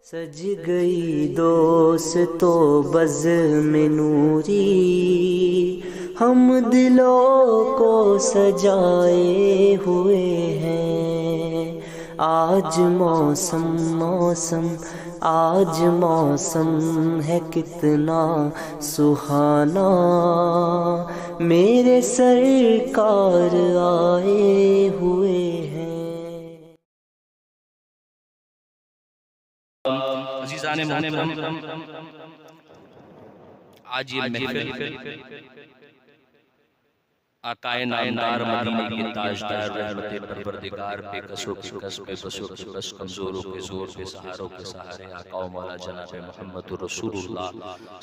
सज गई दोस्तों बज़्म नूरी, हम दिलों को सजाए हुए हैं। आज मौसम मौसम आज मौसम है कितना सुहाना, मेरे सरकार आए हुए हैं। अज़ीज़ाने मोहतरम, आज ये महफिल आकाए नामदार मदीने के ताजदार रहमते परवरदिगार बेकसों के कस बेबसों के बस कमजोरों के जोर के सहारों के सहारे आका व मौला जनाब मोहम्मद रसूलुल्लाह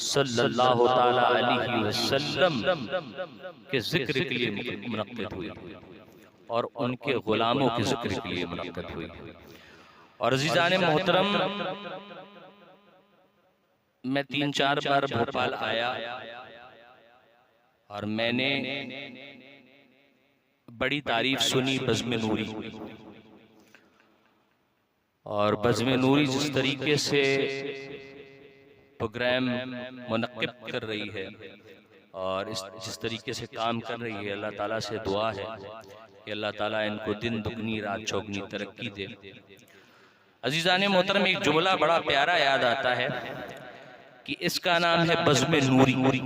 सल्लल्लाहु ताला अलैहि वसल्लम के जिक्र के लिए मुनक्किद हुई और उनके गुलामों के जिक्र के लिए मुनक्किद हुई। और अज़ीज़ाने मोहतरम, मैं 3-4 बार भोपाल आया और मैंने बड़ी तारीफ सुनी बज़्म नूरी। और बज़्म नूरी जिस तरीके से प्रोग्राम मुनक्किब कर रही है और जिस तरीके से काम कर रही है, अल्लाह ताला से दुआ है कि अल्लाह ताला इनको दिन दुगनी रात चौगनी तरक्की दे। अज़ीज़ाने मोहतरम, एक जुमला बड़ा प्यारा याद आता है कि इसका नाम है बज़्म नूरी।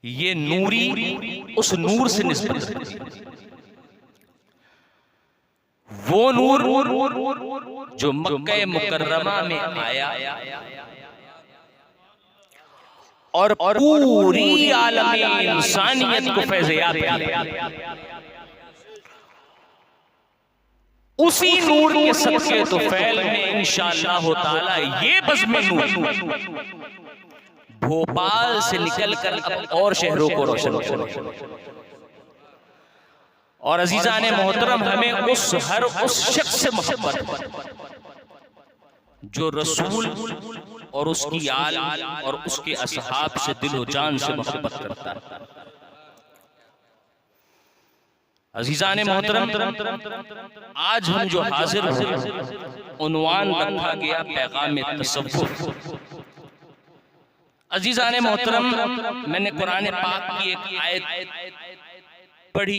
ये नूरी उस नूर से निस्बत है, वो नूर जो मक्का मुकर्रमा में आया और पूरी आलम इंसानियत को फैज़-ए-याब किया। उसी नूर के सदक़े तो फैल में इंशाअल्लाह ताला ये बज़्म नूर भोपाल से निकलकर अब और शहरों को रोशन करें। और अज़ीज़ाने मोहतरम, हमें उस शख्स से मोहब्बत जो रसूल और उसकी आल और उसके असहाब से दिलो जान से मोहब्बत करता है। अज़ीज़ाने मोहतरम, आज हम जो हाजिर हैं, उन्वान रखा गया पैगाम तसव्वुफ़। अज़ीज़ाने मोहतरम, मैंने कुरान पाक की एक आयत पढ़ी,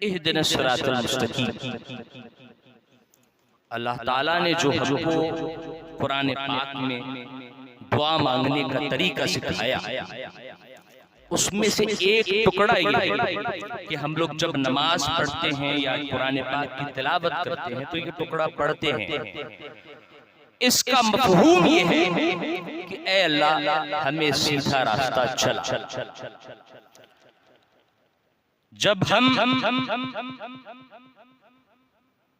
इहदिनस सिरातल मुस्तकीम। अल्लाह ताला ने जो हमको कुरान पाक में दुआ मांगने का तरीका सिखाया, उसमें से एक टुकड़ा ये है कि हम लोग जब नमाज पढ़ते हैं या कुरान पाक की तिलावत करते हैं तो ये टुकड़ा पढ़ते हैं। इसका मफ़हूम ये है कि ऐ अल्लाह, हमें सीधा रास्ता चला। जब हम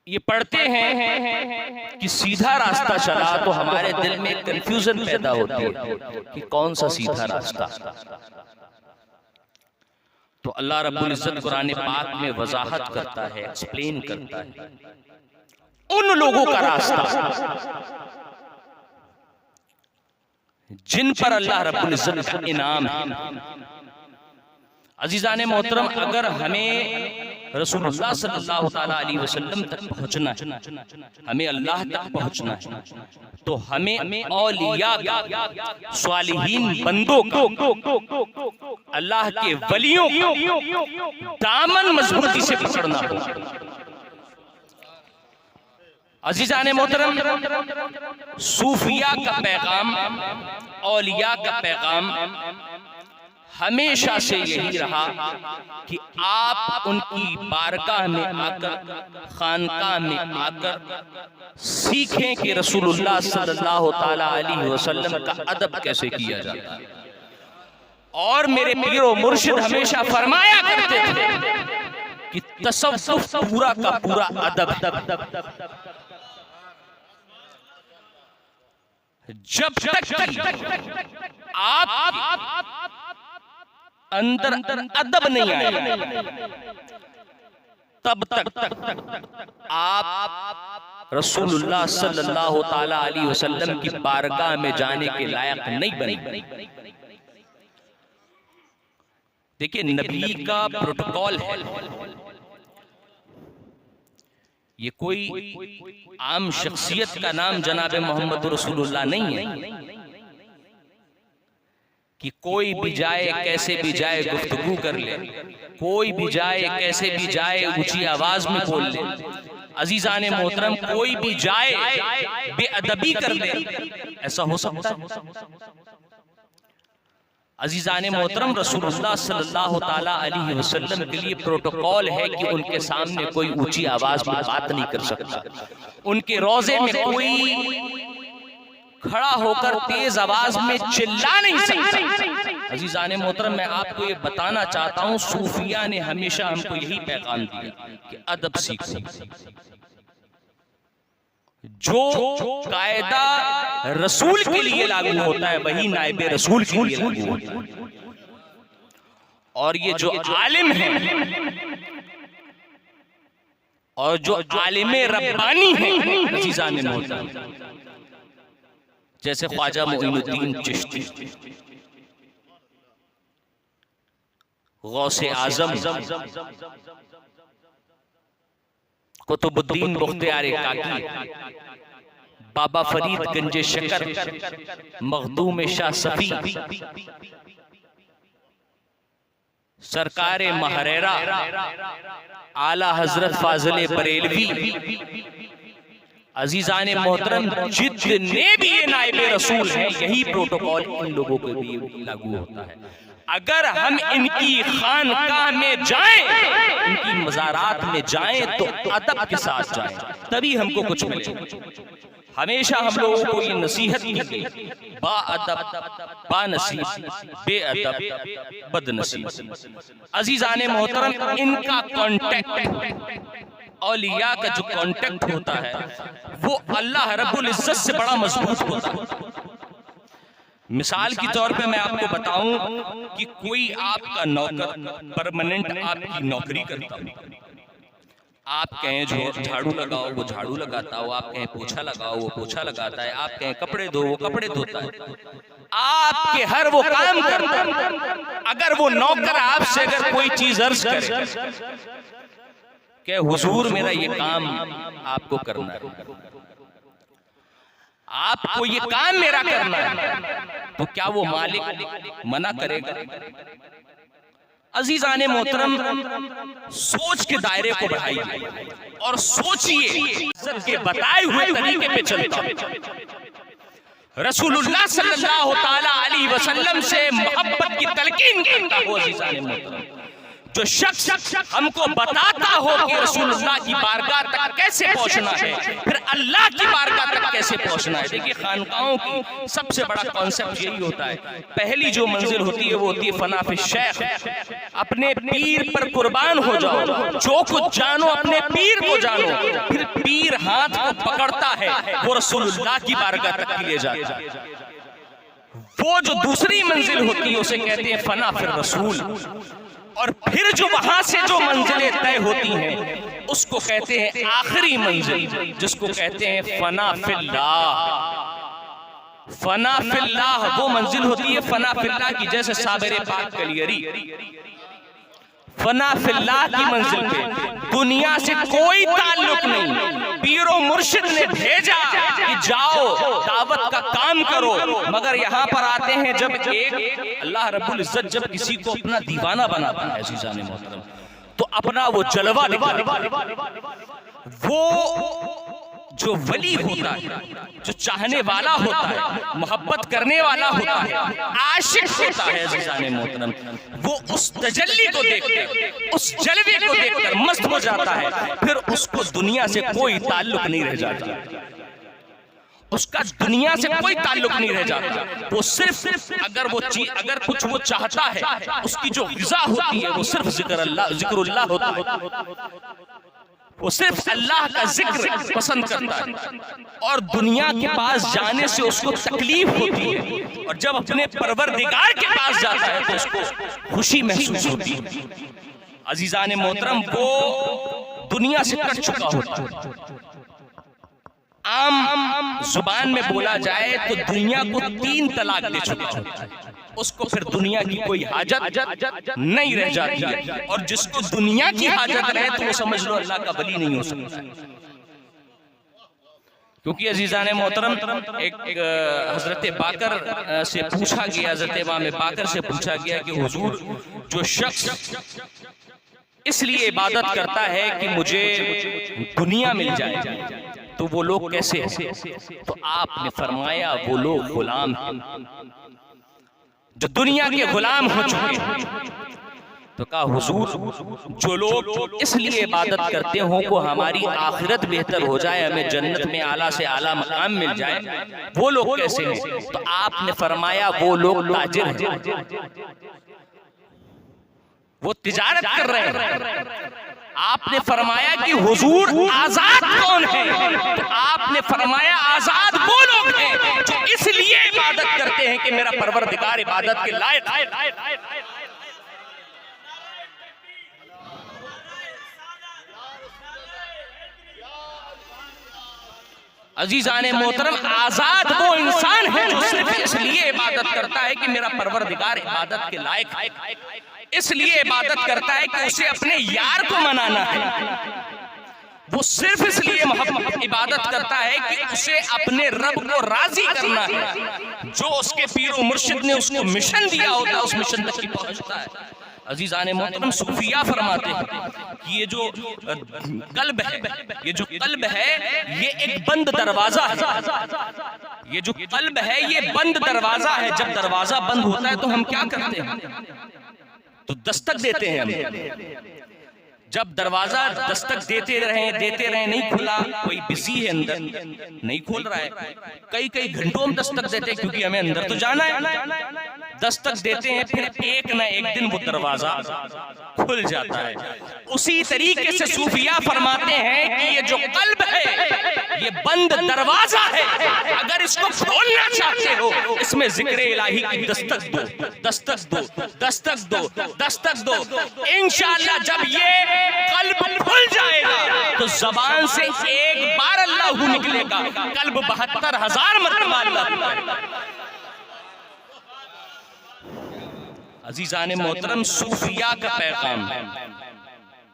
ये पढ़ते हैं कि सीधा रास्ता चला तो हमारे दिल में कंफ्यूजन पैदा होती है कि कौन सा सीधा रास्ता। तो अल्लाह रब्बुल इज़्ज़त कुरान पाक में वज़ाहत करता है, एक्सप्लेन करता है उन लोगों का रास्ता जिन पर अल्लाह रब्बुल इज़्ज़त का इनाम है। अज़ीज़ाने मोहतरम, अगर हमें रसूलुल्लाह सल्लल्लाहु ताला अलैहि वसल्लम तक पहुंचना है, हमें अल्लाह तक पहुंचना है, तो हमें औलिया का, स्वालिहीन बंदों को, अल्लाह के वलियों को दामन मजबूती से पकड़ना होगा। अज़ीज़ाने मोहतरम, सूफिया का पैगाम, औलिया का पैगाम हमेशा से यही रहा कि आप उनकी बारगाह में आकर, खानकाह में आकर सीखें कि रसूलुल्लाह सल्लल्लाहु ताला अलैहि वसल्लम का अदब कैसे किया जाता है। और मेरे पीरो मुर्शिद हमेशा फरमाया करते थे कि तसव्वुफ़ पूरा का पूरा अदब। जब तक आप अंदर अदब नहीं आएगा, तब तक आप रसूलुल्लाह सल्लल्लाहु ताला अलैहि वसल्लम की बारगाह में जाने के लायक नहीं बने। देखिए, नबी का प्रोटोकॉल है, ये कोई आम शख्सियत का नाम जनाब मोहम्मद रसूलुल्लाह नहीं है कि कोई भी जाए कैसे भी जाए गुफ्तगू कर ले, कोई भी जाए कैसे भी जाए ऊंची आवाज में बोल ले। अजीजान मोहतरम, कोई भी जाए बेअदबी कर ले, ऐसा हो सकता है? अजीजान मोहतरम, रसूलुल्लाह सल्लल्लाहु ताला अलैहि वसल्लम के लिए प्रोटोकॉल है कि उनके सामने कोई ऊंची आवाज में बात नहीं कर सकता। उनके रोजे में कोई खड़ा होकर तेज आवाज में चिल्ला नहीं सकता। अजीजान मोहतरम, मैं आपको ये बताना चाहता हूँ, सूफिया ने हमेशा हमको यही पैगाम दिया कि अदब सीखो। जो कायदा रसूल के लिए लागू होता है वही नायबे रसूल के लिए लागू होता है। और ये जो आलिम है और जो आलिमे रब्बानी है, अजीजान मोहतरम, जैसे ख्वाजा मोइनुद्दीन चिश्ती, गौसे आजम, कुतुबुद्दीन बुख्तियार काकी, बाबा फरीद गंजे शकर, मखदूम शाह सफी, सरकारे महरेरा, आला हजरत फाजिल बरेलवी, अजीजान मोहतरम, जितने भी ये नायबे रसूल हैं, यही प्रोटोकॉल इन लोगों के लिए लागू होता है। अगर हम इनकी खानकाह में जाएं, इनकी मज़ारात में जाएं, तो अदब के साथ जाएं, तभी हमको कुछ मिले। हमेशा हम लोगों को ये नसीहत की गई, बाअदब बानसीब, बेअदब बदनसीब। अजीजान मोहतरम, इनका कांटेक्ट, औलिया का जो कांटेक्ट होता है वो अल्लाह रब्बुल इज्जत से बड़ा मजबूत होता है। मिसाल के तौर पे मैं आपको बताऊं कि कोई आपका नौकर परमानेंट आपकी नौकरी करता है, आप कहें जो झाड़ू लगाओ वो झाड़ू लगाता हो, आप कहें पोछा लगाओ वो पोछा लगाता है, आप कहें कपड़े धो वो कपड़े धोता है, आपके हर वो काम करता है। अगर वो नौकर आपसे अगर कोई चीज अर्ज करे कि हुजूर मेरा ये काम आपको करना है, आपको ये काम मेरा करना है, तो क्या वो मालिक मना करेगा? अजीजाने मोहतरम, सोच के दायरे को बढ़ाइए और सोचिए, सबके बताए हुए तरीके पे चलता। रसूलुल्लाह सल्लल्लाहु ताला अलैहि वसल्लम से मोहब्बत की तलकीन करता हो। अजीजाने मोहतरम, जो शख्स हमको बताता हो कि रसूलुल्लाह की बारगाह तक कैसे पहुंचना है, फिर अल्लाह की बारगाह तक कैसे पहुंचना है। देखिए, खानकाहों की सबसे बड़ा कॉन्सेप्ट यही होता है, पहली जो मंजिल होती है वो होती है फना फी शेख, अपने पीर पर कुर्बान हो जाओ, जो कुछ जानो अपने पीर को जानो, फिर पीर हाथ को पकड़ता है, वो रसूलुल्लाह की बारगाह तक ले जाता है। वो जो दूसरी मंजिल होती है उसे कहते हैं फना फिर रसूल, और फिर जो वहां से जो मंजिलें तय होती हैं उसको कहते हैं आखिरी मंजिल, जिसको कहते हैं फना फिल्लाह। फना फिल्लाह वो मंजिल होती है फना फिल्लाह की, जैसे साबिर पाक कलियरी फना फिल्लाह की मंजिल पे दुनिया से कोई ताल्लुक नहीं, पीरो मुर्शिद ने भेजा कि जाओ दावत का काम करो, मगर यहाँ पर आते हैं जब एक अल्लाह रब्बुल इज्जत जब किसी को अपना दीवाना बनाता है अज़ीज़ान मोहतरम, तो अपना वो जलवा दिखाता। वो जो वली होता है, जो चाहने वाला होता है, मोहब्बत करने वाला होता है, आशिक होता है अज़ीज़ान मोहतरम, वो उस तजल्ली को देखकर, उस जलवे को देखकर मस्त हो जाता है, फिर उसको दुनिया से कोई ताल्लुक नहीं रह जाता, उसका दुनिया से कोई ताल्लुक नहीं रह जाता। वो सिर्फ अगर वो चीज अगर कुछ वो चाहता है, उसकी जो ग़िज़ा होती है वो सिर्फ जिक्रुल्लाह होता है, वो सिर्फ अल्लाह का जिक्र पसंद करता है, और दुनिया के पास जाने से उसको तकलीफ होती है, और जब अपने परवरदिगार के पास जाता है तो उसको खुशी महसूस होती है। अजीजान मोहतरम, वो दुनिया से कट चुका होता है। आम जुबान में बोला जाए तो दुनिया को 3 तलाक दे चुका होता है, उसको फिर दुनिया की कोई हाजत नहीं रह जाती है, और जिसको दुनिया की हाजत रहे तो वो समझ लो अल्लाह का वली नहीं हो सकता। क्योंकि अजीज़ान मोहतरम एक हजरत बाकर से पूछा गया, हजरत इमाम बाकर से पूछा गया कि हुजूर, जो शख्स इसलिए इबादत करता है कि मुझे दुनिया मिल जाए, तो वो लोग कैसे हैं? तो आपने फरमाया वो लोग गुलाम हैं जो दुनिया के गुलाम हो चुके हैं। तो कहा हुजूर, जो लोग इसलिए इबादत करते हो को हमारी आखिरत बेहतर हो जाए, हमें जन्नत में आला से आला मकाम मिल जाए, वो लोग कैसे हैं? तो आपने फरमाया वो लोग ताजिर हैं, वो तिजारत कर रहे हैं। आपने फरमाया कि हुजूर आजाद कौन है? तो आपने फरमाया आजाद वो लोग हैं जो इसलिए इबादत करते हैं कि मेरा परवरदिगार इबादत के लायक है। अजीज़ाने मोहतरम, आजाद वो इंसान है जो सिर्फ इसलिए इबादत करता है कि मेरा परवरदिगार इबादत के लायक है, इसलिए इबादत करता है कि उसे अपने यार को मनाना है। वो सिर्फ इसलिए इबादत करता है कि उसे अपने रब को राजी करना है। जो उसके पीर मुर्शिद ने उसको मिशन दिया होता है, उस मिशन तक पहुंचता है। अजीज़ाने मोहतरम, सूफिया फरमाते हैं कि ये जो कल्ब है, ये जो कल्ब है, ये एक बंद दरवाजा है। ये जो कल्ब है, ये बंद दरवाजा है। जब दरवाजा बंद होता है तो हम क्या करते हैं? तो दस्तक देते हैं हम। जब दरवाजा दस्तक देते रहे नहीं खुला, कोई बिजी है अंदर नहीं खोल रहा है, कई घंटों हम दस्तक देते हैं क्योंकि हमें अंदर तो जाना है। दस्तक देते हैं, फिर एक न एक दिन वो दरवाजा खुल जाता है। उसी तरीके से सूफिया फरमाते हैं कि ये जो कल्ब है, ये बंद दरवाजा है। अगर इसको खोलना चाहते हो, इसमें जिक्र इलाही की दस्तक दो, दस्तक दो, दस्तक दो, दस्तक दो। इंशाअल्लाह जब ये कल्ब खुल जाएगा तो जबान से एक बार अल्लाह निकलेगा, कल्ब 72,000 मरतबा अल्लाह। अजीज़ाने मोहतरम, सूफिया का पैगाम,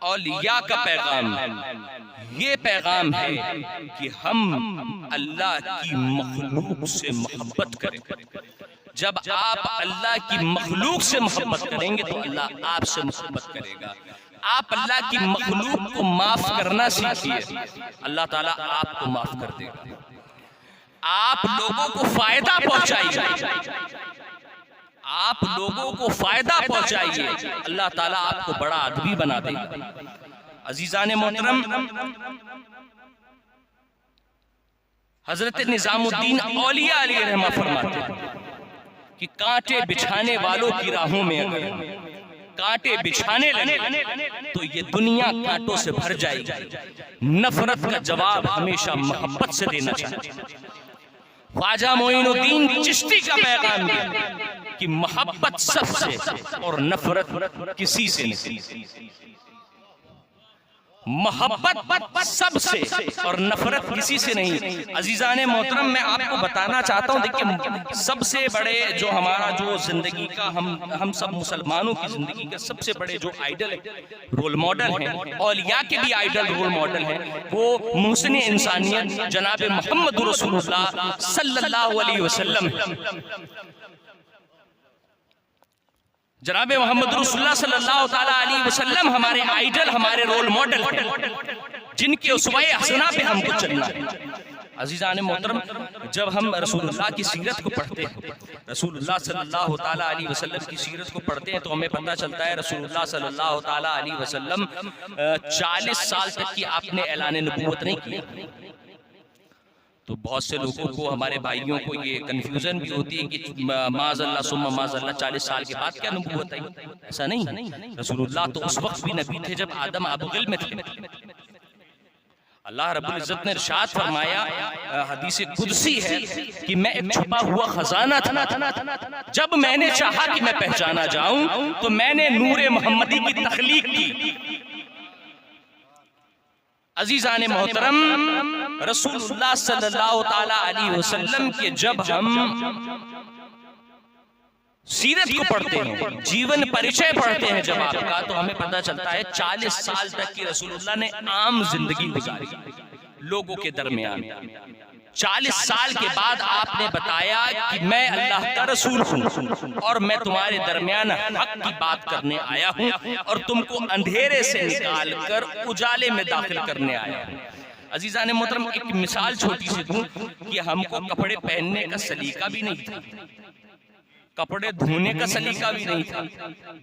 औलिया का पैगाम, ये पैगाम है कि हम अल्लाह की मखलूक से मोहब्बत करें। जब आप अल्लाह की मखलूक से मोहब्बत करेंगे तो अल्लाह आपसे मोहब्बत करेगा। आप अल्लाह की मखलूक को माफ करना सीखिए, अल्लाह ताला आपको माफ कर देगा। आप लोगों को फायदा पहुंचाइए, आप लोगों को फायदा पहुंचाइए, अल्लाह ताला आपको बड़ा आदमी बना देगा। अजीज़ाने मोहतरम, हजरत निजामुद्दीन औलिया अलैहि रहमा फरमाते हैं कि कांटे बिछाने वालों की राहों में अगर कांटे बिछाने लगे तो ये दुनिया कांटों से भर जाएगी। नफरत का जवाब हमेशा मोहब्बत से देना चाहिए। ख्वाजा मोइनुद्दीन चिश्ती का पैगाम है कि मोहब्बत सबसे और नफरत किसी से नहीं। मोहब्बत सबसे और नफरत किसी से नहीं। अजीज़ाने मोहतरम, मैं आपको बताना चाहता हूँ, देखिए सबसे बड़े जो हमारा जो जिंदगी का हम सब मुसलमानों की जिंदगी का सबसे बड़े जो आइडल रोल मॉडल हैं, औलिया के भी आइडल रोल मॉडल हैं, वो मुहसिन इंसानियत जनाब मोहम्मद रसूलुल्लाह सल्लल्लाहु अलैहि वसल्लम। जनाब मोहम्मद रसूलुल्लाह सल्लल्लाहु ताला अलैहि वसल्लम हमारे आइडल, हमारे रोल मॉडल, जिनके उसवाए हसना पे हमको चलना है। अजीज़ाने मोहतरम, जब हम रसूलुल्लाह की सीरत को पढ़ते हैं, रसूलुल्लाह सल्लल्लाहु ताला अलैहि वसल्लम की सीरत को पढ़ते हैं, तो हमें पता चलता है रसूलुल्लाह सल्लल्लाहु ताला अलैहि वसल्लम 40 साल तक की आपने ऐलान नबूवत नहीं किया। तो बहुत से लोगों को, हमारे भाइयों को ये कंफ्यूजन भी होती है कि माज़अल्लाह सुम्मा माज़अल्लाह 40 साल के बाद क्या नबूवत आई? ऐसा नहीं। रसूलुल्लाह तो उस वक्त भी नबी थे जब आदम अबुगिल में थे। अल्लाह रब्बुल इज्जत ने इरशाद फरमाया, हदीस कुदसी है कि मैं एक छुपा हुआ खजाना था, जब मैंने चाहा कि मैं पहचाना जाऊं तो मैंने नूरे मोहम्मदी की तख्लीक की। अजीज़ाने मोहतरम, रसूलुल्लाह सल्लल्लाहु ताला अलैहि वसल्लम के जब हम सीरत को पढ़ते हैं, जीवन परिचय पढ़ते हैं जब आपका, तो हमें पता चलता है 40 साल तक की रसूलुल्लाह ने आम जिंदगी गुजारी लोगों के दरमियान। 40 साल के बाद आपने बताया कि मैं अल्लाह का रसूल हूँ और मैं तुम्हारे दरमियान हक की बात करने आया हूँ और तुमको अंधेरे से निकाल कर उजाले में दाखिल करने आया हूँ। अजीज़ान मोहतरम, एक मिसाल छोटी सी दूं कि हमको कपड़े पहनने का सलीका भी नहीं था, कपड़े धोने का सलीका भी नहीं था,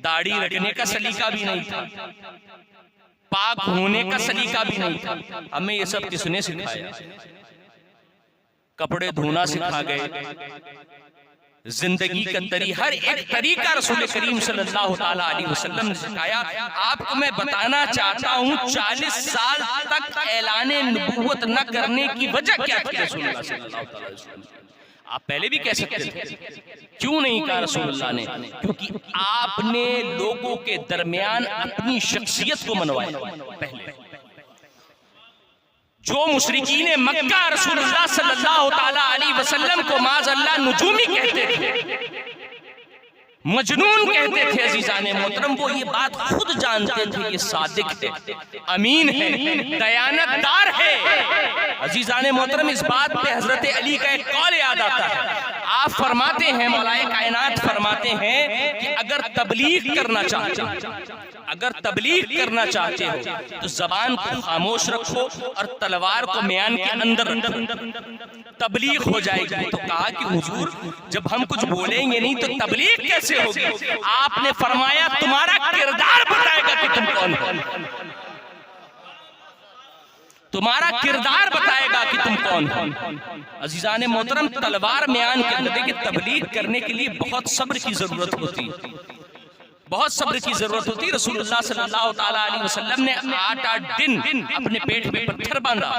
दाढ़ी रखने का सलीका भी नहीं था, पाक होने का सलीका भी नहीं था। हमें ये सब किसने सिखाया? कपड़े धोना सिखा गए, जिंदगी का हर एक तरीका रसूल करीम सल्लल्लाहु अलैहि वसल्लम ने सिखाया। आपको मैं बताना चाहता हूँ 40 साल तक ऐलाने नबूवत न करने की वजह क्या थी रसूलुल्लाह सल्लल्लाहु अलैहि वसल्लम? आप पहले भी कह सकते थे, क्यों नहीं कहा रसूलुल्लाह ने? क्योंकि आपने लोगों के दरमियान अपनी शख्सियत को मनवाया। पहले जो मुशरिकीन मक्का रसूलुल्लाह सल्लल्लाहु अलैहि वसल्लम को माज़अल्लाह नुजूमी कहते थे, मजनून कहते थे, अजीज़ाने मोहतरम वो ये बात खुद जानते थे ये सादिक है, अमीन है, दयानतदार है। अजीज़ाने मोहतरम, इस बात पे हजरत अली का एक कौल याद आता है। आप फरमाते हैं, मौलाए कायनात फरमाते हैं कि अगर तबलीग करना चाहते हो, अगर तबलीग करना चाहते हो तो जबान को खामोश रखो और तलवार को म्यान के अंदर रखो, तबलीग हो जाएगी। तो कहा कि हुजूर जब हम कुछ बोलेंगे नहीं तो तबलीग कैसे होगी? आपने फरमाया तुम्हारा किरदार बताएगा कि तुम कौन हो, तुम्हारा किरदार बताएगा कि तुम कौन हो। अजीज़ाने मोहतरम, तलवार म्यान के अंदर देखिए, तबलीग करने के लिए बहुत सब्र की जरूरत होती, बहुत सब्र की जरूरत होती। रसूलुल्लाह सल्लल्लाहु अलैहि वसल्लम ने 8-8 दिन अपने पेट पे पत्थर बांधा,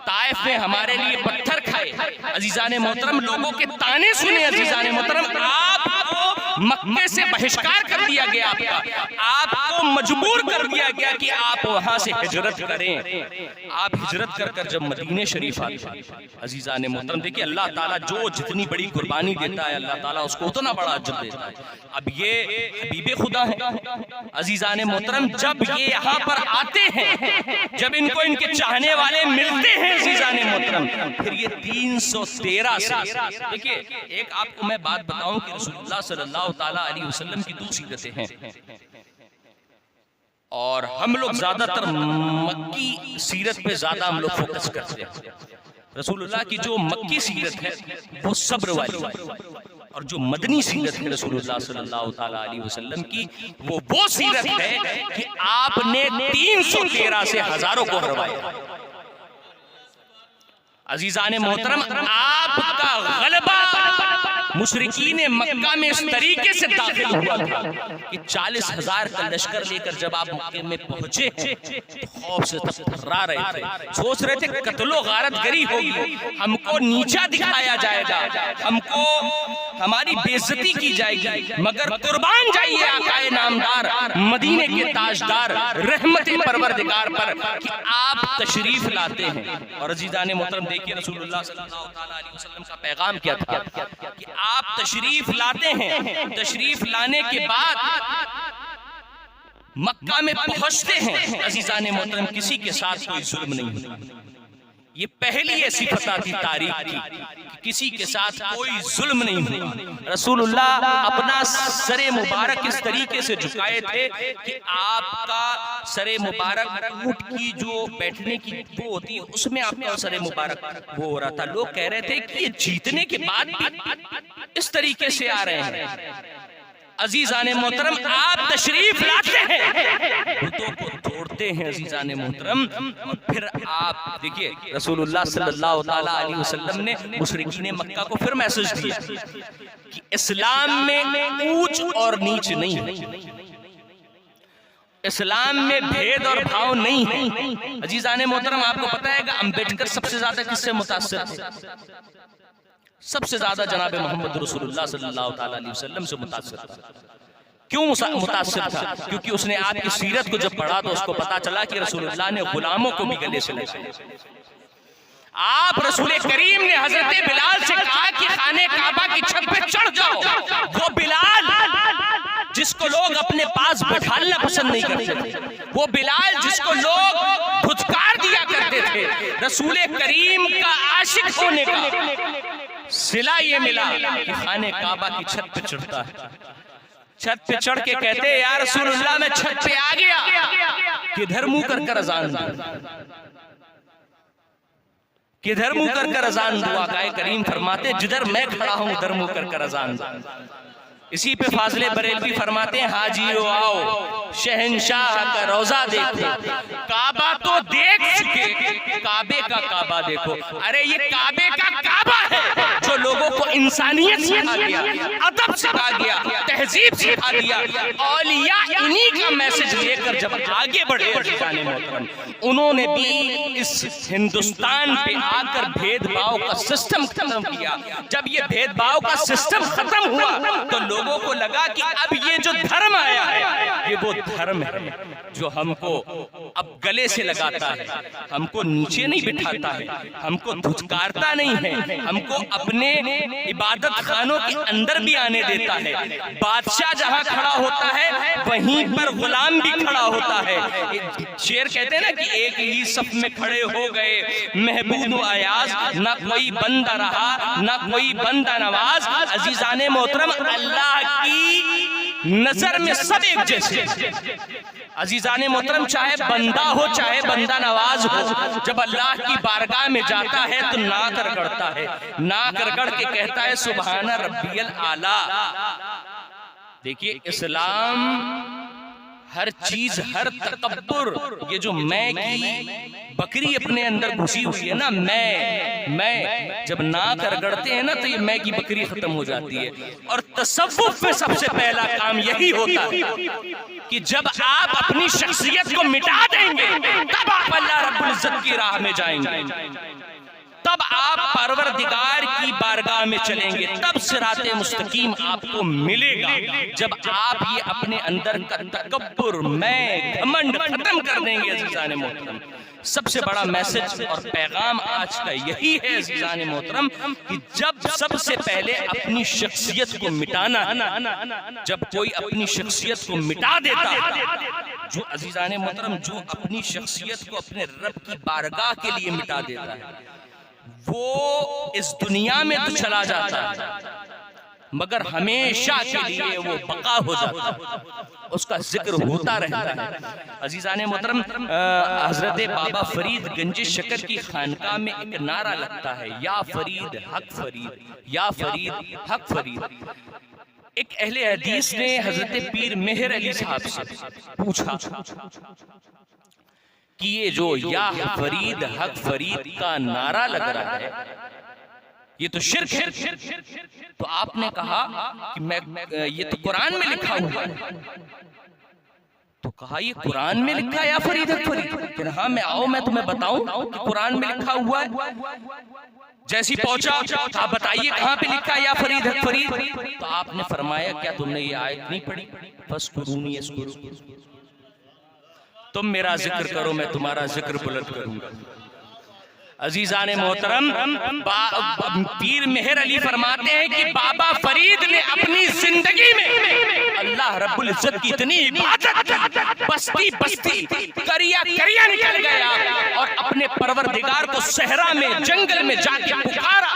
ताइफ में हमारे लिए पत्थर खाए। अजीज़ाने मोहतरम, लोगों के ताने सुने। अजीज़ाने मोहतरम, आपको मक्के से बहिष्कार कर दिया गया, आपको मजबूर कर दिया गया कि आप वहां से हिजरत करें। आप हिजरत कर कर जब मदीने शरीफ आए, अजीज़ाने मोहतरम देखिए, अल्लाह ताला जो जितनी बड़ी कुर्बानी देता है अल्लाह ताला उसको उतना बड़ा अजर देता है। अब ये हबीबे खुदा है अजीज़ाने मोहतरम, जब ये यहाँ पर आते हैं, जब इनको इनके चाहने वाले मिलते हैं अजीज़ाने मोहतरम, फिर ये 313 से देखिए, एक आपको मैं बात बताऊं कि रसूलुल्लाह सल्लल्लाहु अलैहि वसल्लम की 2 सीरतें हैं और हम लोग ज्यादातर मक्की सीरत पे ज्यादा हम लोग फोकस करते हैं। रसूलुल्लाह की जो मक्की सीरत है वो सब्र वाली है और जो मदनी सीरत है रसूलुल्लाह सल्लल्लाहु अलैहि वसल्लम की वो सीरत है कि आपने 313 से हजारों को हरवाया। अजीज़ाने मोहतरम, आपका गलबा मुशरिकीन मक्का में इस तरीके से दाखिल हुआ था कि 40,000 का लश्कर लेकर जब आप मक्के में पहुंचे तो खौफ से थर्रा रहे थे, सोच रहे थे कत्लो गारतगरी होगी, हमको नीचा दिखाया जाएगा, हमको हमारी बेइज्जती की जाएगी, मगर कुर्बान जाइए आकाए नामदार मदीने के ताजदार रहमते परवरदिगार पर कि आप तशरीफ लाते हैं। और अजीज़ाने मोहतरम देखिए, रसूलुल्लाह सल्लल्लाहु अलैहि वसल्लम का पैगाम क्या था कि आप तशरीफ लाते हैं, तशरीफ लाने के बाद मक्का में पहुंचते हैं, अजीज़ाने मोहतरम किसी के साथ कोई जुल्म नहीं होता। ये पहली ऐसी फतह थी तारीख की कि किसी के साथ कोई जुल्म नहीं हुआ। रसूलुल्लाह अपना सरे मुबारक इस तरीके से झुकाए थे कि आपका सरे मुबारक ऊंट की जो बैठने की वो होती है उसमें आपका सरे मुबारक वो हो रहा था। लोग कह रहे थे कि ये जीतने के बाद भी इस तरीके से आ रहे हैं। अजीज़ाने मोहतरम, आप तशरीफ लाते हैं, बुतों को तोड़ते हैं अजीज़ाने मोहतरम, और फिर आप देखिए रसूलुल्लाह सल्लल्लाहु अलैहि वसल्लम ने मुशरिकीन मक्का को फिर मैसेज दिया कि इस्लाम में ऊंच और नीच नहीं है, इस्लाम में भेद और भाव नहीं है। अजीज़ाने मोहतरम, आपको पता है कि अम्बेडकर सबसे ज्यादा किससे मुतासिर थे? सबसे ज्यादा जनाब मोहम्मद रसूलुल्लाह सल्लल्लाहु अलैहि वसल्लम से मुतासिर था। क्यों मुतासिर था? क्योंकि उसने आपकी सीरत को जब पढ़ा तो उसको पता चला कि रसूलुल्लाह ने गुलामों को भी गले से लगाया। आप रसूल करीम ने हजरत बिलाल से कहा कि खाने काबा की छत पे चढ़ जाओ। वो बिलाल जिसको लोग अपने पास बैठाना पसंद नहीं करते थे, वो बिलाल जिसको लोग धुतकार दिया करते थे, रसूल करीम का आशिक होने का सिला ये मिला कि खाने काबा की छत पे चढ़ता है। छत पे चढ़ के कहते हैं या रसूलुल्लाह मैं छत पे आ गया, किधर मुंह कर अजान किधर मुंह कर अजान दुआ का करीम फरमाते जिधर मैं खड़ा हूं उधर मुंह कर अजान। इसी पे फाजले बरेलवी फरमाते हैं हाजियो आओ शहंशाह का रोजा देखो, काबा तो देख चुके, काबे का काबा देखो। अरे ये काबे का काबा है जो लोगों को इंसानियत सिखा दिया, अदब सिखा दिया, तहजीब सिखा दिया। औलिया इन्हीं का मैसेज लेकर जब आगे बढ़े जाने मोहतरम, उन्होंने भी इस हिंदुस्तान पे आकर भेदभाव का सिस्टम खत्म किया। जब ये भेदभाव का सिस्टम खत्म हुआ तो लोगों को लगा कि अब ये जो धर्म आया है ये वो धर्म है जो हमको अब गले से लगाता है, हमको नीचे नहीं बिठाता है, हमको धुतकारता नहीं है, हमको अपने इबादत खानों के अंदर भी आने देता है। बादशाह जहां खड़ा होता है वहीं पर गुलाम भी खड़ा होता है। शेर कहते हैं ना कि एक ही सफ में खड़े हो गए महबूब अयाज, ना कोई बंदा रहा ना कोई बंदा नवाज। अजीजाने मोहतरम अल्लाह की नजर में सब एक जैसे। अजीजाने मोहतरम चाहे बंदा हो चाहे बंदा नवाज हो, जब अल्लाह की बारगाह में जाता है तो नाक रगड़ता है, नाक रगड़ के कहता है सुभान रब्बियल आला। देखिए इस्लाम हर चीज, हर तकब्बुर, ये जो मैं की बकरी अपने अंदर घुसी हुई है ना, मैं जब नाक रगड़ते हैं ना तो ये मैं की बकरी खत्म हो जाती है। और तसव्वुफ में सबसे पहला काम यही होता है कि जब आप अपनी शख्सियत को मिटा देंगे तब आप अल्लाह रब्बुल इज्जत की राह में जाएंगे, तब आप परवरदिगार की बारगाह में चलेंगे, तब सिराते मुस्तकीम आपको मिलेगा। जब आप ये अपने अंदर का तकब्बुर, मैं, घमंड खत्म कर देंगे अज़ीज़ाने मोहतरम। सबसे बड़ा मैसेज और पैगाम आज का यही है अज़ीज़ाने मोहतरम कि जब सबसे पहले अपनी शख्सियत को मिटाना, जब कोई अपनी शख्सियत को मिटा देता है, जो अज़ीज़ाने मोहतरम जो अपनी शख्सियत को अपने रब की बारगाह के लिए मिटा देता है वो इस दुनिया में तो चला जाता है मगर हमेशा के लिए वो बका हो जाता है, उसका जिक्र होता रहता है। अजीजाने मोहतरम हजरत बाबा फरीद गंज शकर की खानकाह में एक नारा लगता है, या फरीद हक फरीद, या फरीद हक फरीद। एक अहले हदीस ने हजरत पीर मेहर अली साहब से पूछा कि ये जो या फरीद हक फरीद का नारा लग रहा है ये तो शिर्क है। तो आपने कहा कि मैं ये तो कुरान में लिखा हुआ है। तो कहा ये कुरान में लिखा है या फरीद हक फरीद? हाँ मैं आओ मैं तुम्हें बताऊं कि कुरान में लिखा हुआ है। जैसी पहुंचा आप बताइए कहाँ पे लिखा है या फरीद हक फरीद? तो आपने फरमाया क्या तुमने ये आयत नहीं पढ़ी, फस्कुरूनी अस्कुरुकुम, तुम मेरा जिक्र करो मैं तुम्हारा जिक्र बुलंद करूंगा। अजीजाने मोहतरम पीर मेहर अली फरमाते हैं कि बाबा फरीद ने अपनी जिंदगी में अल्लाह रब्बुल इज्जत की इतनी इबादत की, बस्ती बस्ती करिया करिया निकल गया और अपने परवरदिगार को सहरा में जंगल में जाके पुकारा।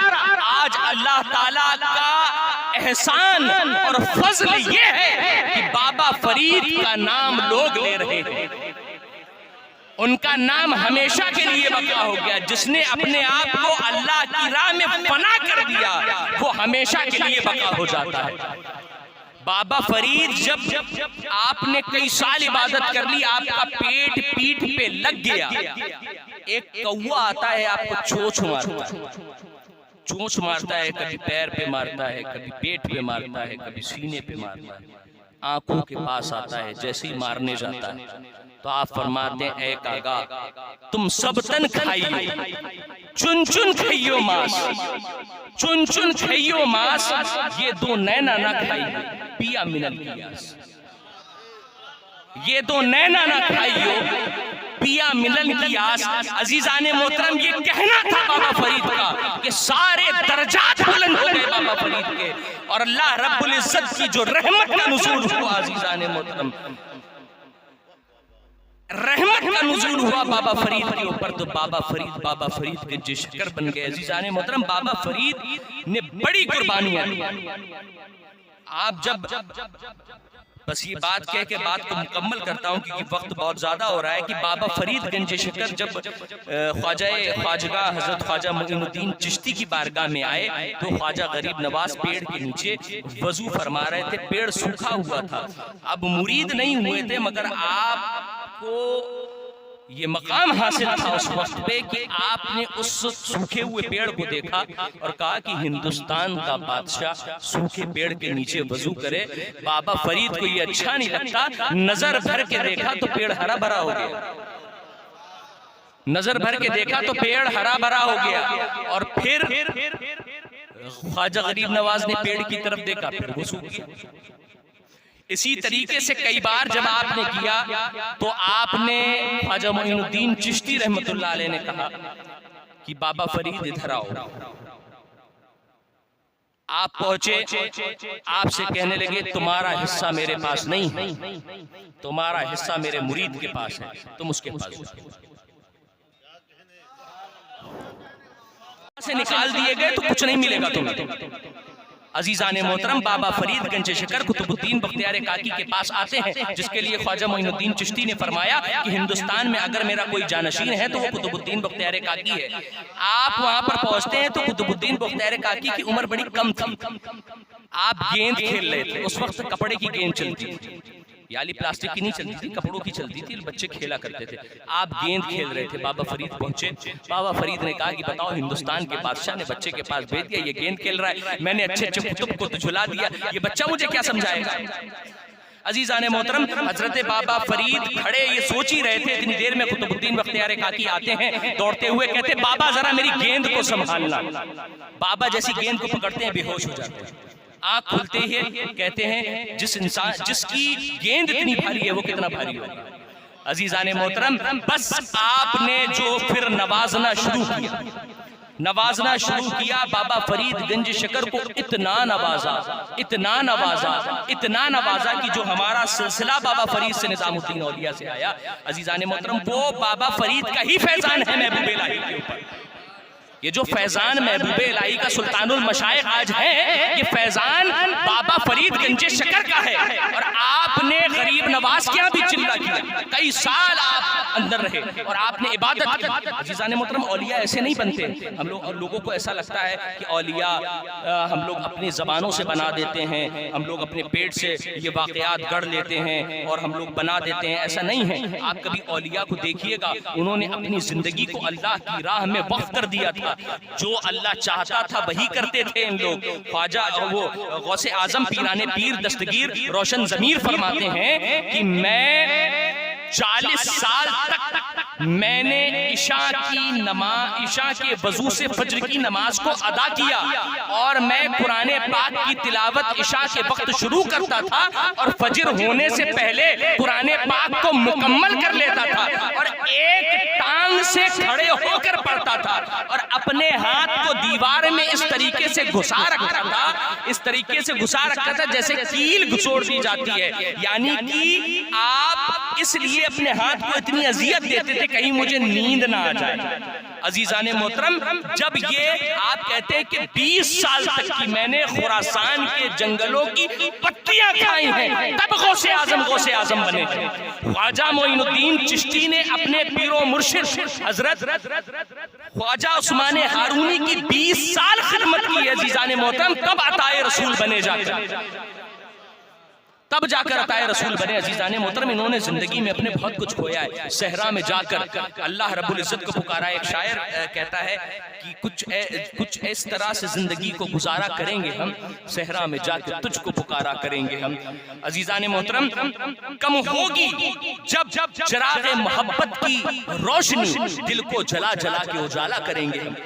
आज अल्लाह ताला का एहसान और फजल ये है कि बाबा फरीद का नाम लोग ले रहे हैं, उनका नाम हमेशा के लिए बका हो गया। जिसने अपने आप को अल्लाह की राह में फना कर दिया वो हमेशा के लिए बका हो जाता है। बाबा फरीद जब आपने कई साल इबादत कर ली, आपका पेट पीठ पे लग गया, एक कौवा आता है आपको चोंच मारता है, चोंच मारता है, कभी पैर पे मारता है, कभी पेट पे मारता है, कभी सीने पे मारता है, आंखों के पास आता है, जैसे ही मारने जाता है तो आप फरमाते हैं ऐ कागा तुम सब तन खाइयो, चुन चुन खाइयो मांस, चुन चुन खाइयो मांस, ये दो नैना ना खाइयो पिया मिनल कियास, ये दो नैना ना खाइयो पिया मिलन की आस। अजीजाने मोहतरम ये कहना था बाबा फरीद का कि सारे दर्जात बुलंद हो गए बाबा फरीद के और अल्लाह रब्बुल इज्जत की जो रहमत का नुज़ूल हुआ। अजीजाने मोहतरम रहमत का नुज़ूल हुआ बाबा फरीद के ऊपर, तो बाबा फरीद गंजे शकर बन गए। अज़ीज़ाने मोहतरम, बाबा फरीद ने बड़ी कुर्बानियां दी। आप जब बस ये बात कह के बात को मुकम्मल करता हूँ क्योंकि वक्त बहुत ज़्यादा हो रहा है कि बाबा फरीद गंजे शकर जब ख्वाजगा हज़रत ख्वाजा मोइनुद्दीन चिश्ती की बारगाह में आए तो ख्वाजा गरीब नवाज पेड़ के नीचे वजू फरमा रहे थे। पेड़ सूखा हुआ था, अब मुरीद नहीं हुए थे, मगर आपको ये मकाम हासिल था उस वक्त पे कि आपने उस सूखे हुए पेड़ को देखा और कहा कि हिंदुस्तान का बादशाह सूखे पेड़ के नीचे वजू करे। बाबा फरीद को ये अच्छा नहीं लगता, नजर भर के देखा तो पेड़ हरा भरा हो गया, नजर भर के देखा तो पेड़ हरा भरा हो गया। और फिर ख्वाजा गरीब नवाज ने पेड़ की तरफ देखा, फिर वो सूख गया। इसी तरीके से कई बार जब आपने किया तो आपने ख्वाजा मोइनुद्दीन चिश्ती रहमतुल्लाह अलैह ने कहा कि बाबा फरीद इधर आओ। आप पहुंचे, आपसे कहने लगे तुम्हारा हिस्सा मेरे पास नहीं है, तुम्हारा हिस्सा मेरे मुरीद के पास है, तुम उसके पास से निकाल दिए गए तो कुछ नहीं मिलेगा तुम्हें। अजीज़ाने मोहतरम, बाबा फरीद गंजे शकर कुतुबुद्दीन बख्तियार काकी के पास आते हैं, जिसके लिए ख्वाजा मोइनुद्दीन चिश्ती ने फरमाया कि हिंदुस्तान में अगर मेरा कोई जानशीन है तो वो कुतुबुद्दीन बख्तियार काकी है। आप वहां पर पहुंचते हैं तो कुतुबुद्दीन बख्तियार काकी की उम्र बड़ी कम थी। आप गेंद खेल रहे थे, उस वक्त कपड़े की गेंद चलती थी, यानी प्लास्टिक की नहीं चलती थी, कपड़ों की चलती थी, बच्चे खेला करते थे। आप गेंद खेल रहे थे, बाबा फरीद पहुंचे। बाबा फरीद ने कहा कि बताओ, हिंदुस्तान के बादशाह ने बच्चे के पास भेज दिया, ये गेंद खेल रहा है, मैंने अच्छे अच्छे कुतुब को तो झुला दिया, ये बच्चा मुझे क्या समझाएगा। अजीज़ाने मोहतरम, हजरत बाबा फरीद खड़े ये सोच ही रहे थे, इतनी देर में कुतुबुद्दीन बख्तियार काकी आते हैं दौड़ते हुए, कहते बाबा जरा मेरी गेंद को संभालना। बाबा जैसी गेंद को पकड़ते हैं बेहोश हो जाते हैं। आँख खुलते ही कहते हैं जिसकी गेंद इतनी भारी है वो कितना भारी होगा। अजीज़ाने मोहतरम, बस आपने जो फिर नवाजना शुरू किया, बाबा फरीद गंज शकर को इतना नवाजा कि जो हमारा सिलसिला बाबा फरीद से निजामुद्दीन औलिया से आया, अजीज़ाने मोहतरम, वो बाबा फरीद का ही फैजान है महबूब इलाही के ऊपर। ये जो फैजान महबूब इलाही का सुल्तानुल मशाइख आज है, ये फैजान बाबा फरीद गंजे शकर का है। और आपने गरीब नवाज के यहाँ भी चिल्ला किया, कई साल आप अंदर रहे और आपने इबादत की। अजीज़ाने मोहतरम, औलिया ऐसे नहीं बनते। हम लोगों को ऐसा लगता है कि औलिया हम लोग अपनी ज़बानों से बना देते हैं, हम लोग अपने पेट से ये वाक़यात गढ़ लेते हैं और हम लोग बना देते हैं। ऐसा नहीं है। आप कभी औलिया को देखिएगा, उन्होंने अपनी ज़िंदगी को अल्लाह की राह में वक़्फ़ कर दिया था। जो अल्लाह चाहता था वही करते थे इन लोग। ख्वाजा वो गौसे आजम पीराने पीर दस्तगीर रोशन ज़मीर फरमाते हैं कि मैं 40 साल तक मैंने इशा के वजू से फज्र की नमाज को अदा किया और मैं कुरान पाक की तिलावत इशा के वक्त शुरू करता था और फज्र होने से पहले कुरान पाक को मुकम्मल कर लेता था और एक टांग से खड़े होकर पढ़ता था और अपने हाथ को दीवार में इस तरीके से घुसा रखा था, जैसे कील घुसोड़ दी जाती है। यानी कि आप इसलिए अपने हाथ को इतनी अजियत देते थे कहीं मुझे नींद ना आ जाए। अजीज़ाने मोहतरम, जब ये आप कहते हैं कि 20 साल तक की मैंने खुरासान के जंगलों की पत्तियां खाई हैं, तब गौसे आजम बने थे। ख्वाजा मोइनुद्दीन चिश्ती ने अपने पीरो मुर्शिद हजरत ख्वाजा उस्मान हारूनी की 20 साल खिदमत की है। अजीज़ाने मोहतरम, तब अताए रसूल बने जाकर अताए रसूल बने। अजीज़ाने मोहतरम, इन्होंने जिंदगी में अपने बहुत कुछ खोया है। सहरा में जाकर अल्लाह रब्बुल इज्जत को पुकारा। एक शायर कहता है कि कुछ इस तरह से जिंदगी को गुजारा करेंगे हम, सहरा में जाकर तुझको पुकारा करेंगे हम। अजीज़ाने मोहतरम, कम होगी जब चिराग़े मोहब्बत की रोशनी, दिल को जला जला के उजाला करेंगे हम।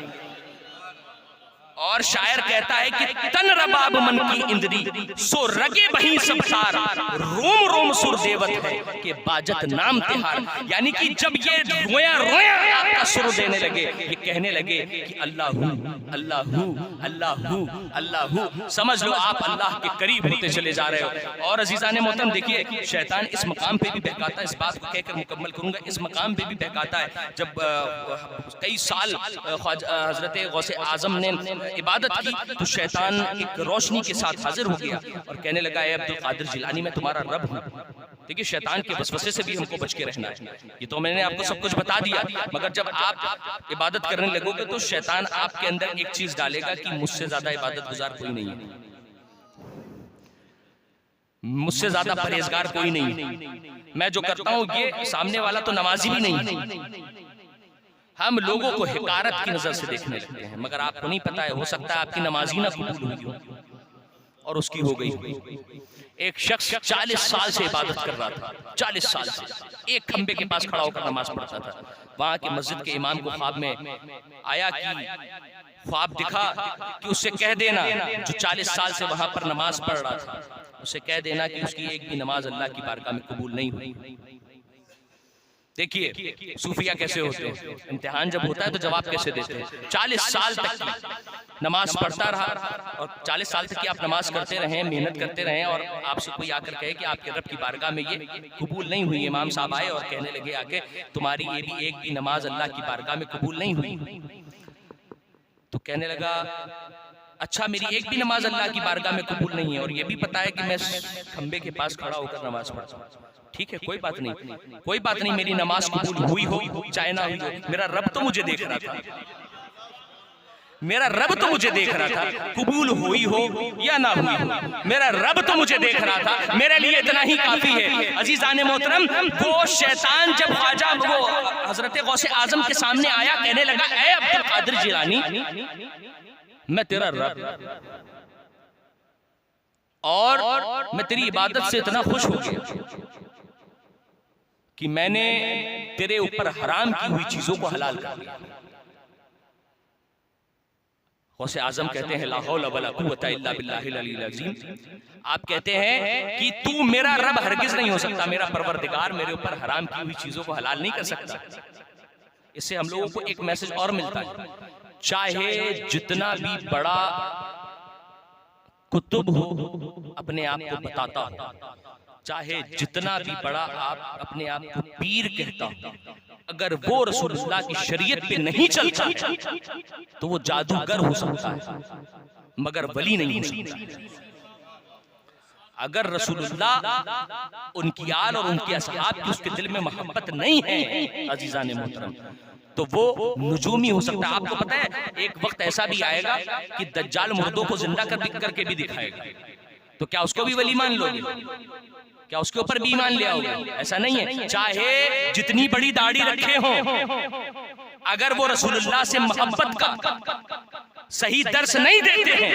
और शायर कहता है कि तन रबाब मन की इंद्री सो रगे बही सब सार, रोम रोम सुर देवत है कि बाजत नाम तिहार। यानी कि जब ये रोया रोया आपका सुर देने लगे, ये कहने लगे कि अल्लाह हूँ अल्लाह हूँ अल्लाह हूँ अल्लाह हूँ, समझ लो आप अल्लाह के करीब होते चले जा रहे हो। और अजीजान मोहतरम देखिए, शैतान इस मकाम पे भी बहकाता है, इस बात को कहकर मुकम्मल करूंगा, इस मकाम पे भी बहकाता है। जब कई साल हजरत गौसे आजम ने इबादत की तो शैतान एक रोशनी के साथ हाजिर हो गया और कहने लगा, ए अब्दुल कादिर जिलानी मैं तुम्हारा रब हूँ। देखिए, शैतान के वसवसे से भी हमको बच के रहना है। ये तो मैंने आपको सब कुछ बता दिया, मगर जब आप इबादत करने लगोगे तो शैतान आपके अंदर एक चीज डालेगा कि मुझसे ज्यादा इबादत गुजार कोई नहीं है, मुझसे ज्यादा परहेजगार कोई नहीं, मैं जो करता हूं ये सामने वाला तो नमाजी भी नहीं। हम लोगों को हिकारत की नजर से देखने लगते हैं, मगर आपको नहीं पता है, हो सकता है आपकी नमाजी ना कबूल हुई हो और उसकी हो गई। एक शख्स 40 साल से इबादत कर रहा था, 40 साल से एक खंबे के पास खड़ा होकर नमाज पढ़ता था। वहां के मस्जिद के इमाम को ख्वाब में आया कि ख्वाब दिखा कि उससे कह देना, जो 40 साल से वहां पर नमाज पढ़ रहा था, उसे कह देना कि उसकी एक भी नमाज अल्लाह की बारगाह में कबूल नहीं हुई। देखिए सूफिया कैसे होते हैं, इम्तिहान जब होता है तो जवाब कैसे देते हैं। 40 साल तक नमाज पढ़ता रहा और 40 साल तक की आप नमाज करते रहें, मेहनत करते रहें और आपसे कोई आकर कहे कि आपके रब की बारगाह में ये कबूल नहीं हुई। इमाम साहब आए और कहने लगे आके, तुम्हारी ये भी एक भी नमाज अल्लाह की बारगाह में कबूल नहीं हुई। तो कहने लगा, अच्छा मेरी एक भी नमाज अल्लाह की बारगाह में कबूल नहीं है और ये भी पता है कि मैं खंबे के पास खड़ा होकर नमाज पढ़ता हूँ। ठीक है, कोई बात नहीं, कोई बात नहीं, मेरी नमाज कबूल हुई हो चाहे ना हुई हो, मेरा रब तो मुझे देख रहा था, मेरा रब तो मुझे देख रहा था, कबूल हुई हो या ना हुई हो, मेरा रब तो मुझे देख रहा था, मेरे लिए इतना ही काफी है। अजीजान मोहतरम, वो शैतान जब ख्वाजा वो हजरत गौसे आजम के सामने आया, कहने लगा, ऐ अब्दुल कादिर जिलानी, मैं तेरा रब और मैं तेरी इबादत से इतना खुश हो गया कि मैंने तेरे ऊपर हराम की हुई चीजों को हलाल कर दिया। गौसे आजम कहते हैं, ला हौला वला कुव्वता इल्ला बिल्लाहिल अलील अज़ीम। आप कहते हैं कि तू मेरा रब हरगिज नहीं हो सकता, मेरा परवरदिगार मेरे ऊपर हराम की हुई चीजों को हलाल नहीं कर सकता। इससे हम लोगों को एक मैसेज और मिलता है, चाहे जितना भी बड़ा कुतुब हो अपने आप को बताता हो, चाहे जितना भी बड़ा आप अपने आप को पीर कहता हो, अगर वो रसूलुल्लाह की शरीयत पे नहीं चलता तो वो जादूगर हो सकता है मगर वली नहीं हो सकता। अगर रसूलुल्लाह, उनकी आल और उनके असहाब की उसके दिल में मोहब्बत नहीं है अजीजान मोहतरम, तो वो नुजूमी हो सकता है। आपको पता है एक वक्त ऐसा भी आएगा कि दज्जाल मुर्दों को जिंदा करके भी दिखाएगा, तो क्या उसको भी वली मान लोगे? क्या उसके ऊपर भी ईमान ले आओगे? ऐसा नहीं है। चाहे जितनी बड़ी दाढ़ी रखे हो, अगर वो रसूलुल्लाह से मोहब्बत का सही दर्श नहीं देते हैं,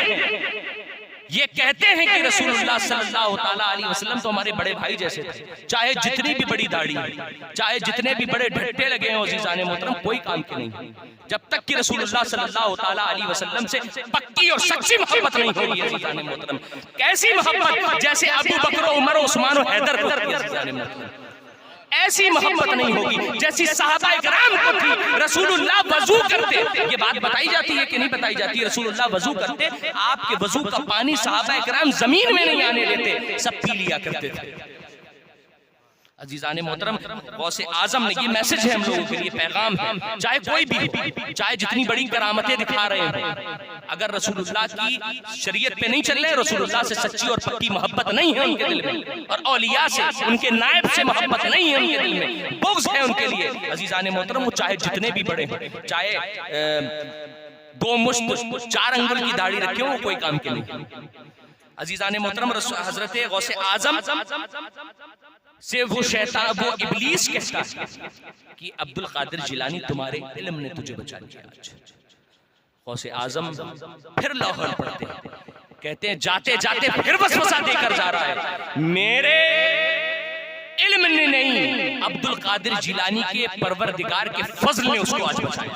ये कहते हैं कि रसूलुल्लाह सल्लल्लाहु ताला अलैहि वसल्लम तो हमारे बड़े भाई जैसे थे, चाहे जितनी भी बड़ी दाढ़ी है, चाहे जितने भी बड़े ढट्टे लगे हैं अज़ीज़ाने मोहतरम, कोई काम के नहीं, जब तक कि रसूलुल्लाह सल्लल्लाहु ताला अलैहि वसल्लम से पक्की और सच्ची मोहब्बत नहीं हो रही है अज़ीज़ाने मोहतरम। कैसी मोहब्बत? जैसे अबू बकर, उमर, उस्मान और हैदर को थी अज़ीज़ाने मोहतरम, ऐसी मोहब्बत नहीं होगी जैसी सहाबाए किराम को थी। रसूलुल्लाह वजू करते, ये बात बताई जाती है कि नहीं बताई जाती? रसूलुल्लाह वजू करते, आपके वजू का पानी सहाबाए किराम जमीन में नहीं आने देते, सब पी लिया करते थे। अजीजाने मोहतरम, गौसे आजम ने, ये मैसेज है हम लोगों के लिए, पैगाम है, चाहे कोई भी, चाहे जितनी बड़ी करामतें दिखा रहे हैं, अगर रसूलुल्लाह की शरीयत पे नहीं चल रहे, रसूलुल्लाह से सच्ची और पक्की मोहब्बत नहीं है उनके दिल में, और औलिया से, उनके नायब से मोहब्बत नहीं है उनके दिल में, बुग़्ज़ है उनके लिए अजीजाने मोहतरम, वो चाहे जितने भी बड़े हैं, चाहे 2 मुश्त 4 अंगुल की दाढ़ी रखे हो, कोई काम के नहीं। अजीजाने मोहतरम, हजरत गौसे आजम से वो शैतान, वो इब्लीस कहता है कि अब्दुल कादिर जिलानी, तुम्हारे इल्म ने तुझे बचा लिया। आज गौसे आजम फिर लाहौर पढ़ते हैं, कहते हैं जाते जाते फिर वसवसा देकर जा रहा है, मेरे इल्म ने नहीं, अब्दुल कादिर जिलानी के परवरदिगार के फजल ने उसको आज बचाया।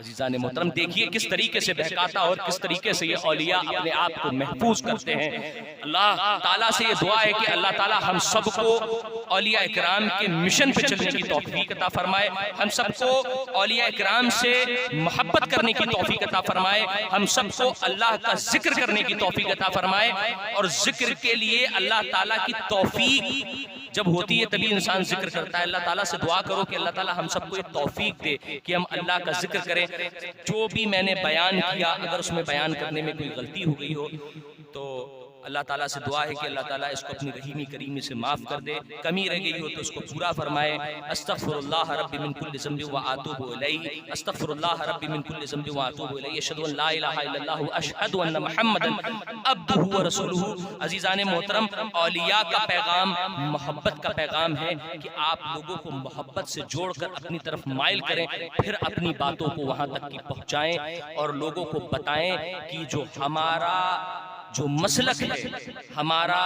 अजीज़ान मोहतरम, देखिए किस तरीके से बहकाता और किस तरीके से ये औलिया अपने आप को महफूज करते हैं। अल्लाह ताला से ये दुआ है कि अल्लाह ताला हम सबको औलिया इकराम के मिशन पे चलने की तौफीक अता फरमाए, हम सबको औलिया इकराम से मोहब्बत करने की तौफीक अता फरमाए, हम सबको अल्लाह का जिक्र करने की तौफीक अता फरमाए। और जिक्र के लिए अल्लाह ताला की तौफीक जब होती है तभी इंसान जिक्र करता है। अल्लाह ताला से दुआ करो कि अल्लाह ताला हम सबको ये तौफीक दे कि हम अल्लाह का जिक्र करें। जो भी मैंने बयान किया, अगर उसमें बयान करने में कोई गलती हो गई हो तो अल्लाह ताला से दुआ है कि अल्लाह ताला इसको अपनी रहीमी करीमी से माफ़ कर दे, कमी रह गई हो तो उसको पूरा फरमाए। अस्तगफिरुल्लाह रब्बी मिन कुल्लि ज़ंबि व अतूबु इलैहि, अस्तगफिरुल्लाह रब्बी मिन कुल्लि ज़ंबि व अतूबु इलैहि, अशहदु अन ला इलाहा इल्लल्लाह व अशहदु अन्न मुहम्मदन अब्दुहु व रसूलुहु। अज़ीज़ान मोहतरम, औलिया का पैगाम मोहब्बत का पैगाम है कि आप लोगों को मोहब्बत से जोड़कर अपनी तरफ माइल करें, फिर अपनी बातों को वहाँ तक की पहुँचाएँ और लोगों को बताएं कि जो हमारा जो मसलक है, हमारा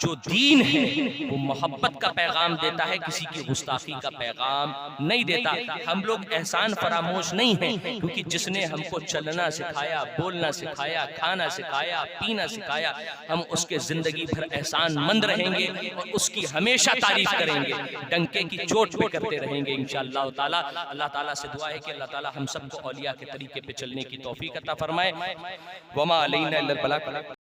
जो दीन है वो मोहब्बत का पैगाम देता है, किसी की गुस्ताखी का पैगाम नहीं देता। हम लोग एहसान फरामोश नहीं हैं, क्योंकि जिसने हमको चलना सिखाया, बोलना सिखाया, खाना सिखाया, पीना सिखाया, हम उसके ज़िंदगी भर एहसान मंद रहेंगे और उसकी हमेशा तारीफ करेंगे, डंके की चोट पे करते रहेंगे इंशाअल्लाह ताला। अल्लाह ताला से दुआ है कि अल्लाह ताला हम सबको औलिया के तरीके पे चलने की तौफीक अता फरमाए। वमा अलैना इल्लल बलाग।